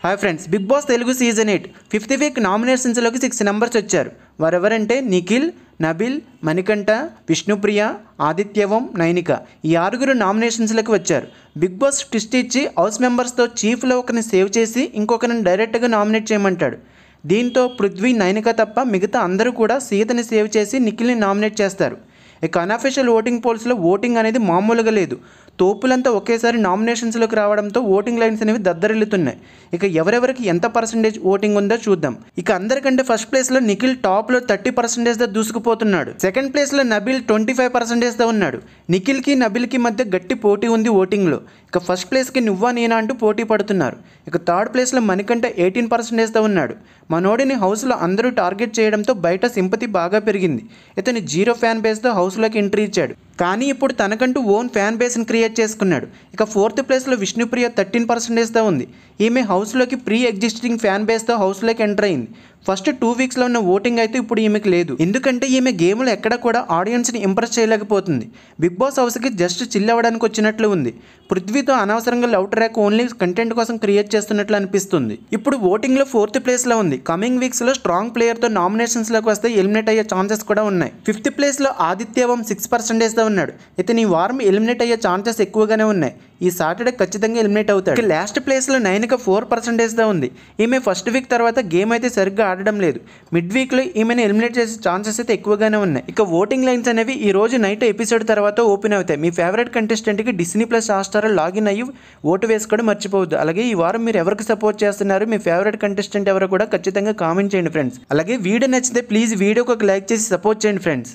Hi friends, Bigg Boss Telugu season 8 5th week నామినేషన్స్లోకి 6 numbers వచ్చారు. వారెవరంటే నిఖిల్, నబిల్, మణికంఠ, విష్ణుప్రియ, ఆదిత్యవం, నైనిక. ఈ 6 నామినేషన్స్లోకి వచ్చారు. బిగ్ బాస్ ట్విస్ట్ ఇచ్చి హౌస్ మెంబర్స్తో చీఫ్లో ఒకరిని సేవ్ చేసి ఇంకొకరిని డైరెక్ట్గా నామినేట్ చేయమంటాడు. దీంతో పృథ్వీ, నైనిక తప్ప మిగతా అందరూ కూడా సీతని సేవ్ చేసి నిఖిల్ని నామినేట్ చేస్తారు. ఇక అన్అఫీషియల్ ఓటింగ్ పోల్స్లో ఓటింగ్ అనేది మామూలుగా లేదు. తోపులంతా ఒకేసారి నామినేషన్స్లోకి రావడంతో ఓటింగ్ లైన్స్ అనేవి దద్దరిల్లుతున్నాయి. ఇక ఎవరెవరికి ఎంత పర్సెంటేజ్ ఓటింగ్ ఉందో చూద్దాం. ఇక అందరికంటే ఫస్ట్ ప్లేస్లో నిఖిల్ టాప్లో 30% దూసుకుపోతున్నాడు. సెకండ్ ప్లేస్లో నబిల్ 25% ఉన్నాడు. నిఖిల్కి, నబిల్కి మధ్య గట్టి పోటీ ఉంది ఓటింగ్లో. ఇక ఫస్ట్ ప్లేస్కి నువ్వా నేనా అంటూ పోటీ పడుతున్నారు. ఇక థర్డ్ ప్లేస్లో మణికంఠ 18% ఉన్నాడు. మనోడిని హౌస్లో అందరూ టార్గెట్ చేయడంతో బయట సింపతి బాగా పెరిగింది. ఇతను 0 ఫ్యాన్ బేస్తో హౌస్లోకి ఎంట్రీ ఇచ్చాడు. కానీ ఇప్పుడు తనకంటూ ఓన్ ఫ్యాన్ బేస్ని క్రియేట్ చేసుకున్నాడు. ఇక ఫోర్త్ ప్లేస్లో విష్ణుప్రియ 13%తో ఉంది. ఈమె హౌస్లోకి ప్రీ ఎగ్జిస్టింగ్ ఫ్యాన్ బేస్తో హౌస్లోకి ఎంటర్ అయింది. ఫస్ట్ 2 వీక్స్లో ఉన్న ఓటింగ్ అయితే ఇప్పుడు ఈమెకి లేదు. ఎందుకంటే ఈమె గేమ్లో ఎక్కడ కూడా ఆడియన్స్ని ఇంప్రెస్ చేయలేకపోతుంది. బిగ్ బాస్ హౌస్కి జస్ట్ చిల్ అవ్వడానికి వచ్చినట్లు ఉంది. పృథ్వీతో అనవసరంగా లవ్ ట్రాక్ ఓన్లీ కంటెంట్ కోసం క్రియేట్ చేస్తున్నట్లు అనిపిస్తుంది. ఇప్పుడు ఓటింగ్లో 4th ప్లేస్లో ఉంది. కమింగ్ వీక్స్లో స్ట్రాంగ్ ప్లేయర్తో నామినేషన్స్లోకి వస్తే ఎలిమినేట్ అయ్యే ఛాన్సెస్ కూడా ఉన్నాయి. 5th ప్లేస్లో ఆదిత్యవం 6%తో ఉన్నాడు. ఇతను ఈ వారం ఎలిమినేట్ అయ్యే ఛాన్సెస్ ఎక్కువగానే ఉన్నాయి. ఈ సాటర్డే ఖచ్చితంగా ఎలిమినేట్ అవుతాడు. లాస్ట్ ప్లేస్లో నైనిక 4%తో ఉంది. ఈమె ఫస్ట్ వీక్ తర్వాత గేమ్ అయితే సరిగ్గా ఆడడం లేదు. మిడ్ వీక్లో ఈమెను ఎలిమినేట్ చేసే ఛాన్సెస్ అయితే ఎక్కువగానే ఉన్నాయి. ఇక ఓటింగ్ లైన్స్ అనేవి ఈ రోజు నైట్ ఎపిసోడ్ తర్వాత ఓపెన్ అవుతాయి. మీ ఫేవరెట్ కంటెస్టెంట్కి Disney+ హాట్‌స్టార్ లాగిన్ అయ్యి ఓటు వేసుకోవడం మర్చిపోవద్దు. అలాగే ఈ వారం మీరు ఎవరికి సపోర్ట్ చేస్తున్నారు, మీ ఫేవరెట్ కంటెస్టెంట్ ఎవరో కూడా ఖచ్చితంగా కామెంట్ చేయండి ఫ్రెండ్స్. అలాగే వీడియో నచ్చితే ప్లీజ్ వీడియోకి ఒక లైక్ చేసి సపోర్ట్ చేయండి ఫ్రెండ్స్.